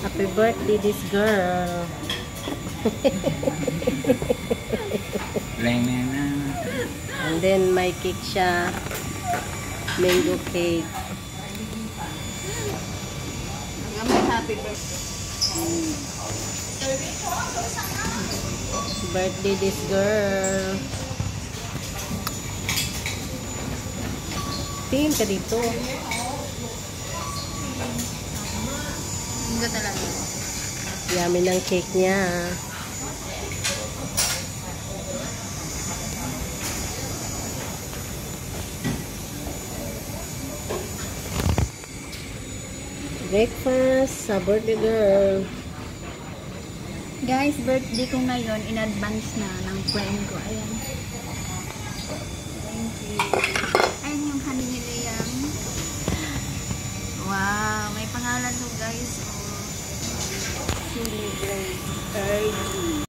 Happy birthday, this girl. And then may cake siya. Mango cake. Happy Birthday, this girl. Tingin ka dito. Hindi talaga. Yummy ng cake niya. Breakfast sa birthday girl. Guys, birthday ko ngayon in advance na ng friend ko. Ayan. Thank you. Ayan yung honey ni Liam. Wow, may pangalan to guys. Celebrate early.